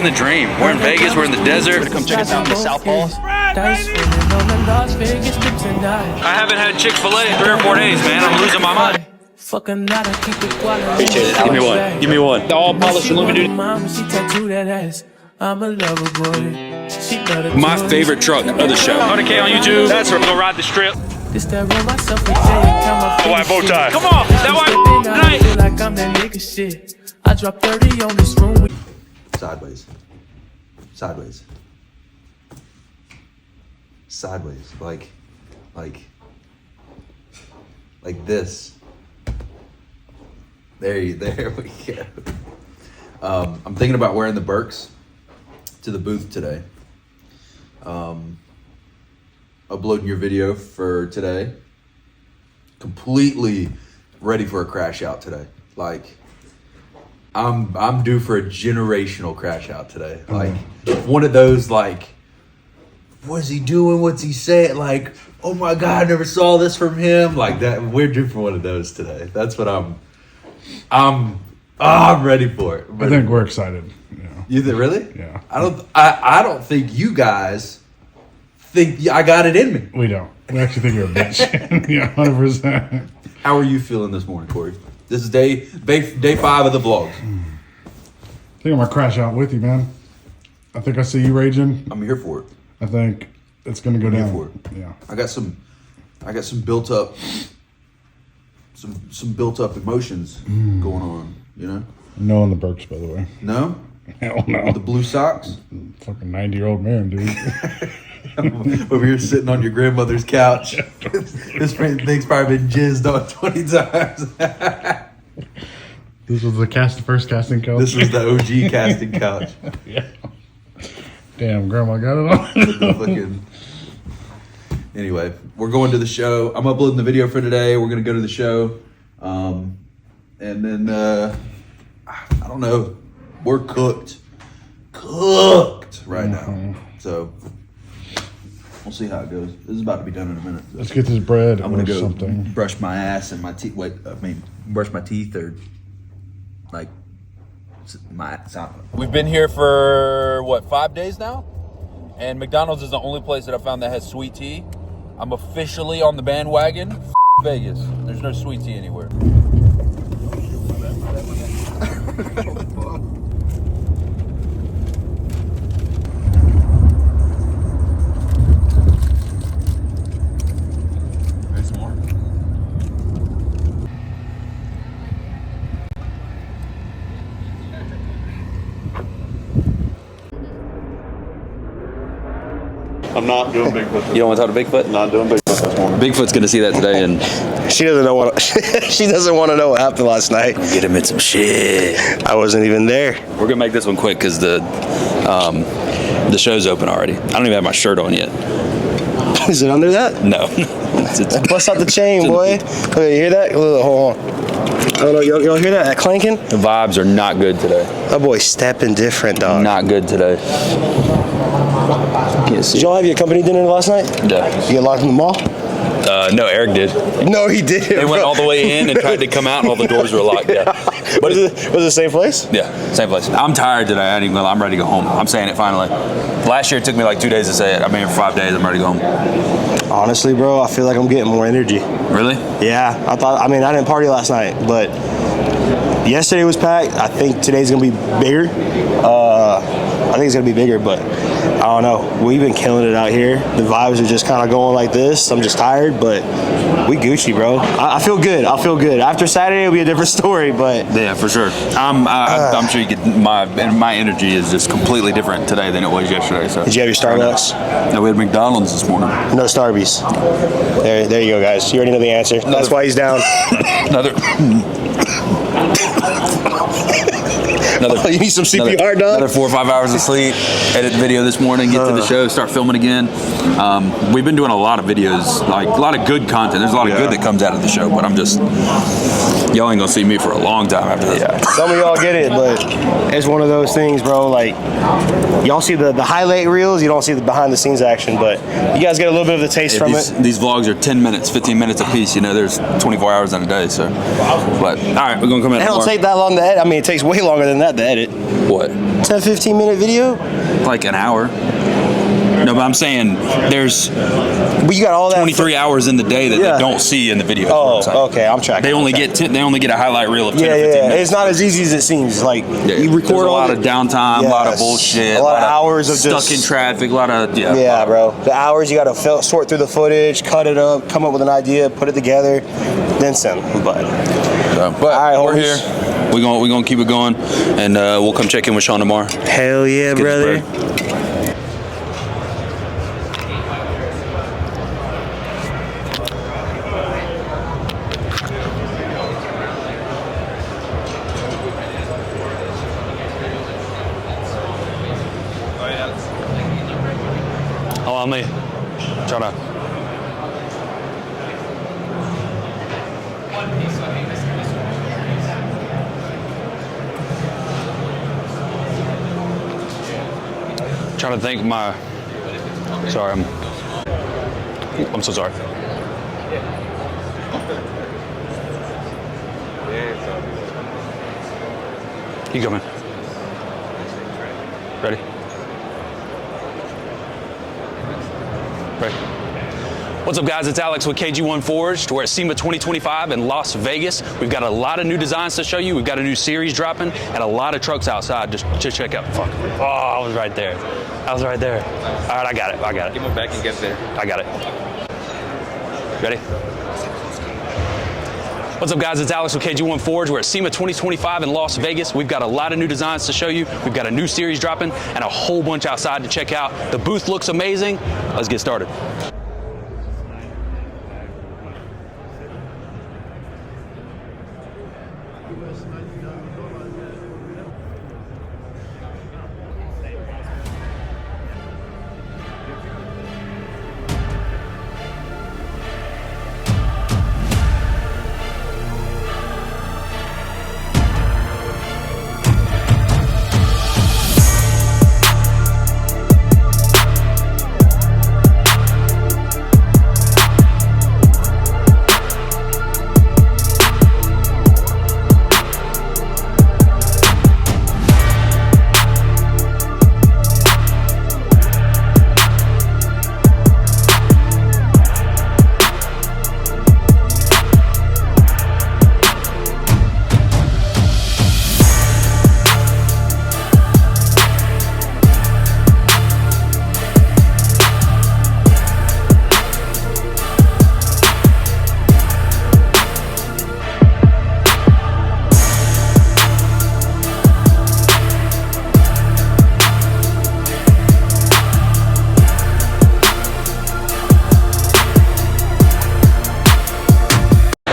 the dream. We're in Vegas, we're in the desert. Come check us out in the South Hall. I haven't had Chick-fil-A in 3 or 4 days, man. I'm losing my mind. Appreciate it. Give me one. Give me one. All polished aluminum. My favorite truck of the show. 100K on YouTube. That's where I'm gonna ride the strip. Thatwide bow tie. Come on, thatwide tonight. I drop 30 on this room. Sideways. Sideways. Sideways. Like this. There we go. I'm thinking about wearing the Birks to the booth today. Uploading your video for today. Completely ready for a crash out today. Like, I'm due for a generational crash out today. Like, one of those, like, what's he doing? What's he saying? Like, oh my God, I never saw this from him. Like that. We're due for one of those today. That's what I'm ready for it. I think we're excited. Yeah. You think really? Yeah. I don't think you guys think I got it in me. We don't. We actually think you're a bitch. Yeah, 100%. How are you feeling this morning, Corey? This is day 5 of the vlogs. I think I'm gonna crash out with you, man. I think I see you raging. I'm here for it. I think it's gonna go down. For it. Yeah. I got some built up emotions going on, you know? No on the Birks, by the way. No? Hell no. The blue socks? Fucking 90-year-old man, dude. Over here sitting on your grandmother's couch. This thing's probably been jizzed on 20 times. This was the first casting couch. This was the OG casting couch. Yeah. Damn, grandma got it on. Anyway, we're going to the show. I'm uploading the video for today. We're going to go to the show. And then, I don't know. We're cooked right now. So, we'll see how it goes. This is about to be done in a minute. So. Let's get this bread. I'm going to go something. brush my ass and my teeth. Brush my teeth or, like, We've been here for, what, 5 days now? And McDonald's is the only place that I found that has sweet tea. I'm officially on the bandwagon. Vegas. There's no sweet tea anywhere. There's more. I'm not doing Bigfoot. You don't want to talk to Bigfoot? Not doing Bigfoot this morning. Bigfoot's gonna see that today, and She doesn't know what she doesn't want to know what happened last night. get him in some shit. I wasn't even there. We're gonna make this one quick because the show's open already. I don't even have my shirt on yet. Is it under that? No. Bust out the chain, boy. Okay, you hear that? Hold on. I don't know. Y'all hear that clanking? The vibes are not good today. That boy's stepping different, dog. Not good today. Can't see. Did y'all have your company dinner last night? Yeah. You get locked in the mall? No, Eric did. No, he did. They went all the way in and tried to come out, and all the doors were locked. Yeah. But was it the same place? Yeah, same place. I'm tired today. I'm ready to go home. I'm saying it finally. Last year it took me like 2 days to say it. I've been here for 5 days. I'm ready to go home. Honestly, bro, I feel like I'm getting more energy. Really? Yeah. I didn't party last night, but yesterday was packed. I think today's gonna be bigger. I think it's gonna be bigger, but I don't know. We've been killing it out here. The vibes are just kind of going like this. I'm just tired, but we Gucci, bro. I feel good. I feel good. After Saturday, it'll be a different story, but yeah, for sure. I'm sure you get my energy is just completely different today than it was yesterday. So. Did you have your Starbucks? No, we had McDonald's this morning. No Starbies. There you go, guys. You already know the answer. That's why he's down. Oh, you need some CPR, dog? Another 4 or 5 hours of sleep, edit the video this morning, get to the show, start filming again. We've been doing a lot of videos, like a lot of good content. There's a lot of good that comes out of the show, but I'm just, Y'all ain't gonna see me for a long time after this. Yeah, some of y'all get it, but it's one of those things, bro. Like, y'all see the highlight reels, you don't see the behind the scenes action, but you guys get a little bit of the taste from it. These vlogs are 10 minutes, 15 minutes a piece. You know, there's 24 hours in a day, so. But, all right, we're gonna come in. It don't take that long to edit. I mean, it takes way longer than that to edit. What? 10, 15 minute video? Like an hour. No, but I'm saying there's But you got all that 23 hours in the day that they don't see in the video. Oh, okay, I'm tracking. They only get a highlight reel of 10 or 15 minutes. It's not as easy as it seems. Like you record a lot of downtime, a lot of bullshit, a lot of hours of stuck in traffic, a lot of Yeah, bro. The hours you got to sort through the footage, cut it up, come up with an idea, put it together, then send. But all right, we're here. We're gonna keep it going, and we'll come check in with Sean tomorrow. Hell yeah, brother. Allow me. Try to. Trying to think my. Sorry, I'm so sorry. You coming? Ready? Ready. What's up, guys? It's Alex with KG1 Forged. We're at SEMA 2025 in Las Vegas. We've got a lot of new designs to show you. We've got a new series dropping and a lot of trucks outside. Just check out. Fuck. Oh, I was right there. I was right there. All right, I got it. Give me back and get there. I got it. Ready? What's up, guys? It's Alex with KG1 Forged. We're at SEMA 2025 in Las Vegas. We've got a lot of new designs to show you. We've got a new series dropping and a whole bunch outside to check out. The booth looks amazing. Let's get started.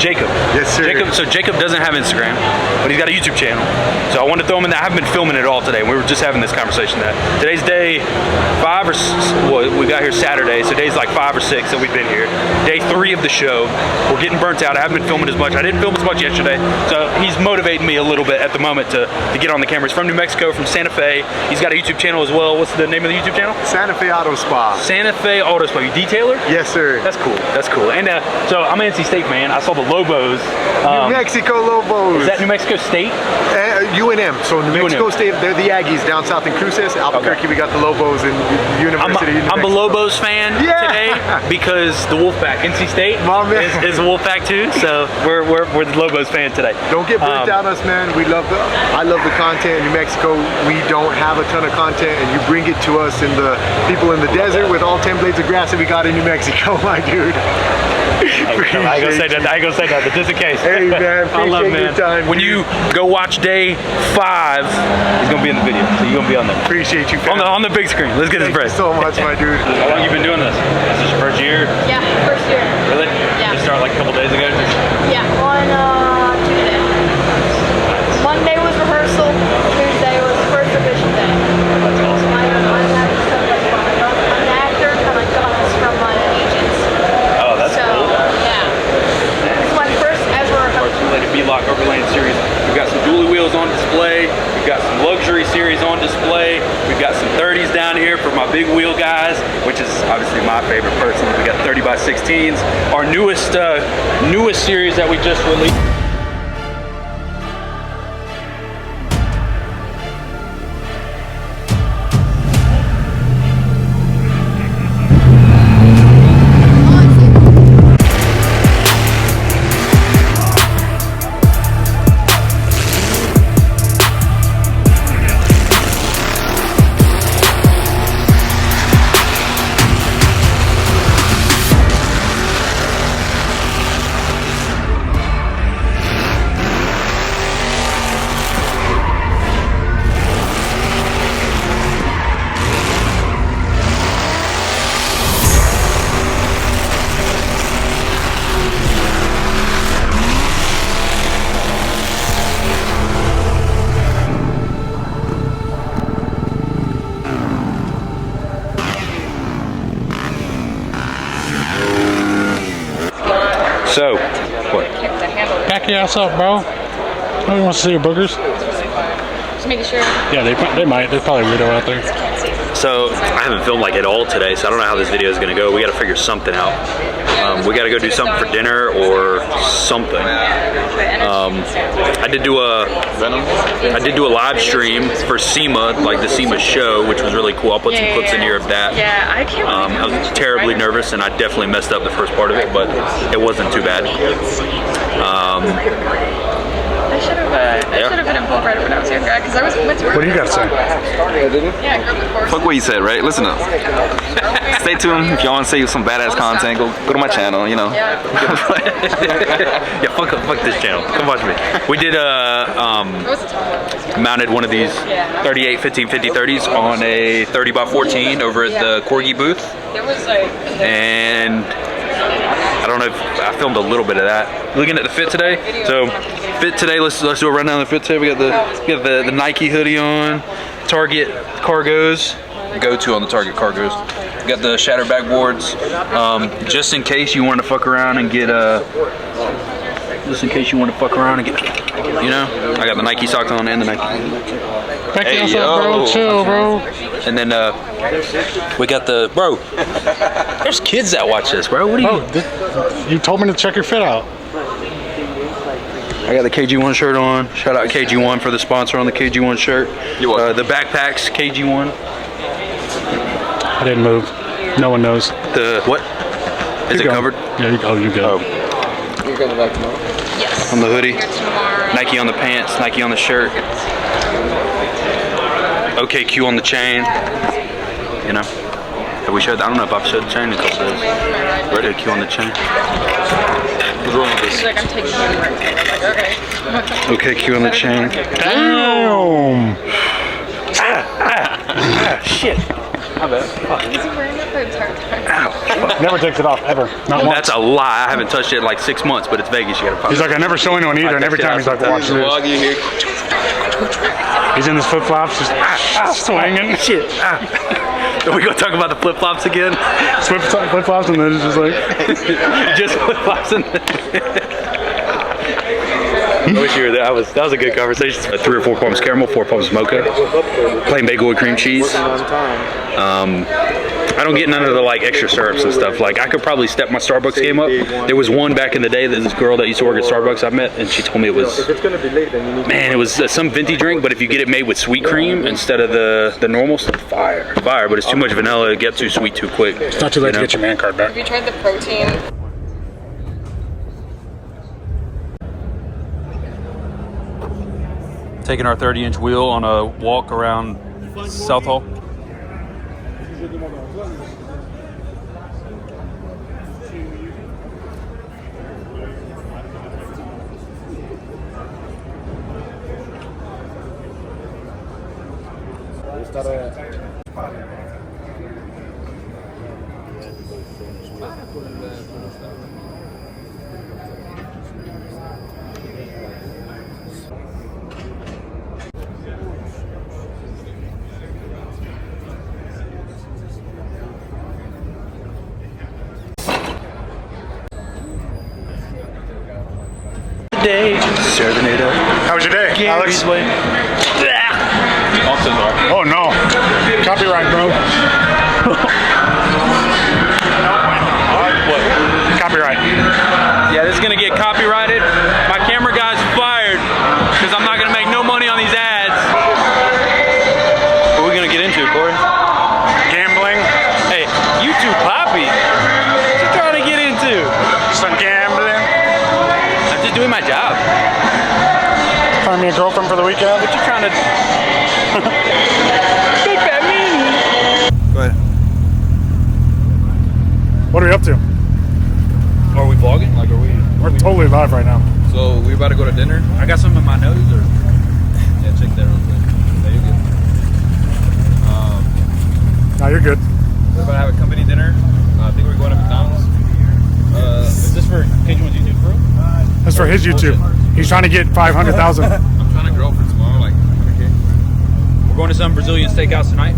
Jacob. Yes, sir. Jacob doesn't have Instagram, but he's got a YouTube channel. So I wanted to throw him in that. I haven't been filming it all today. We were just having this conversation that today's day 5 or 6, well, we got here Saturday, so days like 5 or 6 that we've been here. Day 3 of the show. We're getting burnt out. I haven't been filming as much. I didn't film as much yesterday, so he's motivating me a little bit at the moment to get on the camera. He's from New Mexico, from Santa Fe. He's got a YouTube channel as well. What's the name of the YouTube channel? Santa Fe Auto Spa. Santa Fe Auto Spa. You detailer? Yes, sir. That's cool. That's cool. And so I'm an NC State fan. I saw the Lobos. New Mexico Lobos. Is that New Mexico State? UNM. So New Mexico UNM. State, they're the Aggies down south in Cruces. Albuquerque, we got the Lobos in University. I'm a Lobos fan today because the Wolfpack, NC State, is a Wolfpack too. So we're the Lobos fan today. Don't get burnt out on us, man. I love the content in New Mexico. We don't have a ton of content, and you bring it to us and the people in the desert with all 10 blades of grass that we got in New Mexico, my dude. I ain't gonna say that, but just in case. Hey man, I love, man. your time. When you go watch day 5, he's gonna be in the video, so you're gonna be on there. Appreciate you, fam. On the big screen. Let's get his Thank breath. you so much, my dude. How long you been doing this? Is this your first year? Yeah, first year. Really? Yeah. Just started like a couple days ago? Yeah, on Tuesday. Monday was rehearsal. Tuesday was first revision day. That's awesome. I'm an actor, kind of got this from my agents. Oh, that's So, cool. yeah. This is my first ever. Lady B-Lock over luxury series on display. We've got some 30s down here for my big wheel guys, which is obviously my favorite personally. We got 30 by 16s, our newest series that we just released. So, what? Back your ass up, bro. Nobody wants to see your boogers. Just making sure. Yeah, they might. They're probably weirdo out there. So I haven't filmed like at all today, so I don't know how this video is gonna go. We gotta figure something out. We gotta go do something for dinner or something. I did do a live stream for SEMA, like the SEMA show, which was really cool. I'll put some clips in here of that. Yeah, I can't. I was terribly nervous, and I definitely messed up the first part of it, but it wasn't too bad. I should have been in Blvd when I was younger, because I went to work. What do you got to say? Yeah, I grew up with horses. Fuck what you said, right? Listen up. Stay tuned. If y'all want to see some badass content, go to my channel, you know. Yeah. Yeah, fuck this channel. Come watch me. We did mounted one of these 38 1550 30s on a 30 by 14 over at the Corgi booth. There was like. And I don't know if I filmed a little bit of that. Looking at the fit today. So fit today, let's do a rundown of the fit today. We got the Nike hoodie on, Target cargos, go-to on the Target cargos. We got the Shatter backboards, just in case you want to fuck around and get you know, I got the Nike socks on and the Nike. Back your ass up, bro. Chill, bro. And then we got the there's kids that watch this, bro. What do you? You told me to check your fit out. I got the KG1 shirt on. Shout out KG1 for the sponsor on the KG1 shirt. The backpacks, KG1. I didn't move. No one knows. The what? Is it covered? Yeah, you go. You go. You're gonna back tomorrow? Yes. On the hoodie. Here tomorrow. Nike on the pants. Nike on the shirt. OKQ on the chain. You know. Have we showed? I don't know if I've showed the chain a couple days. OKQ on the chain. What's wrong with this? She's like, I'm taking you right. Okay. OKQ on the chain. Damn. Shit. My bad. Fuck. Is he wearing it the entire time? Ow. Never takes it off ever. Not once. That's a lie. I haven't touched it in like 6 months, but it's Vegas. You gotta. He's like, I never show anyone either, and every time he's like, watch this. He's in his flip flops, just swinging. Shit. Are we gonna talk about the flip flops again? Flip flops, and then it's just like. Just flip flops and. I wish you were there. That was a good conversation. 3 or 4 pumps caramel, 4 pumps mocha, plain bagel with cream cheese. I don't get none of the like extra syrups and stuff. Like I could probably step my Starbucks game up. There was one back in the day that this girl that used to work at Starbucks I met, and she told me it was, man, it was some venti drink, but if you get it made with sweet cream instead of the normal stuff, fire. But it's too much vanilla, it gets too sweet too quick. It's not too late to get your man card back. Have you tried the protein? Taking our 30-inch wheel on a walk around South Hall. Day, serving it up. How was your day, Alex? Oh no. Copyright, bro. What? Copyright. Yeah, this is gonna get copyrighted. My camera guy's fired because I'm not gonna make no money on these ads. What are we gonna get into, Corey? Gambling. Hey, you two poppy. What you trying to get into? Some gambling. I'm just doing my job. Find me a girlfriend for the weekend. What you trying to? Big fat meanie. Go ahead. What are we up to? Are we vlogging? Like, are we? We're totally live right now. So we about to go to dinner? I got some in my nose, or? Yeah, check that real quick. Yeah, you're good. No, you're good. We're about to have a company dinner. I think we're going to McDonald's. Is this for KJ1's YouTube, bro? That's for his YouTube. He's trying to get 500,000. I'm trying to grow for tomorrow, like 100K. We're going to some Brazilian steakhouse tonight.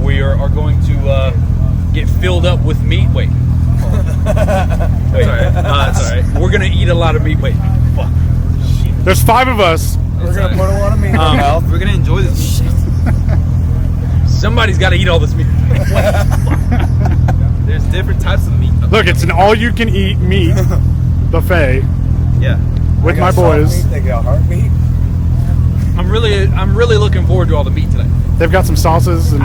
We are going to get filled up with meat. Wait. Wait. It's all right. We're gonna eat a lot of meat. Wait. Fuck. There's 5 of us. We're gonna put a lot of meat in our mouth. We're gonna enjoy this shit. Somebody's got to eat all this meat. There's different types of meat. Look, it's an all-you-can-eat meat buffet Yeah. with my boys. They got heart meat. I'm really looking forward to all the meat today. They've got some sauces and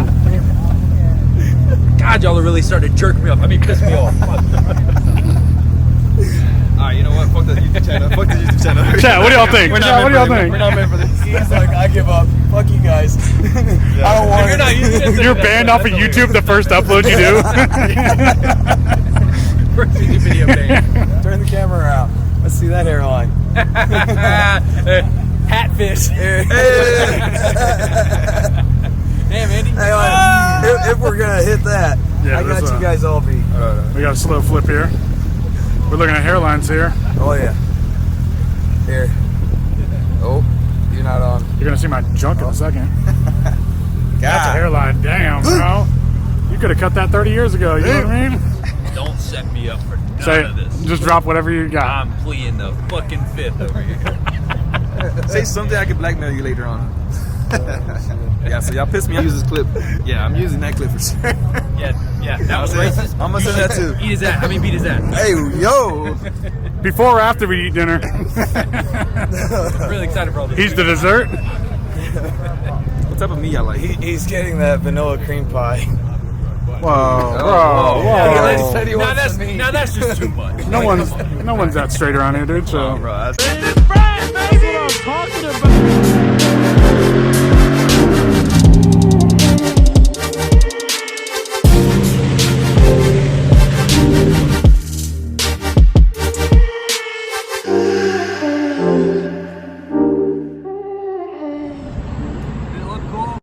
God, y'all are really starting to jerk me off. I mean, piss me off. Alright, you know what? Fuck the YouTube channel. Fuck the YouTube channel. Chat, what do y'all think? We're not Chat, what do y'all meant for think? We're not meant for this. He's like, I give up. Fuck you guys. I don't want it. You're banned off of YouTube the first upload you do. First YouTube video banned. Turn the camera out. Let's see that hairline. Hatfish. Damn, Andy. Hey, if we're gonna hit that, Yeah, I got that's you guys all beat. We got a slow flip here. We're looking at hairlines here. Oh yeah. Here. Oh, you're not on. You're gonna see my junk in a second. That's a hairline. Damn, bro. You could have cut that 30 years ago. You know what I mean? Don't set me up for none Say, of this. just drop whatever you got. I'm pleading the fucking fifth over here. Say something I can blackmail you later on. Yeah, so y'all pissed me off. Use this clip. Yeah, I'm using that clip for sure. Yeah, that was racist. I'm gonna send that too. Eat his ass. I mean, beat his ass. Hey, yo. Before or after we eat dinner? I'm really excited for all this. He's the dessert. What type of meat y'all like? He's getting that vanilla cream pie. Whoa, whoa. Now that's just too much. No one's that straight around here, dude. So. Bro, that's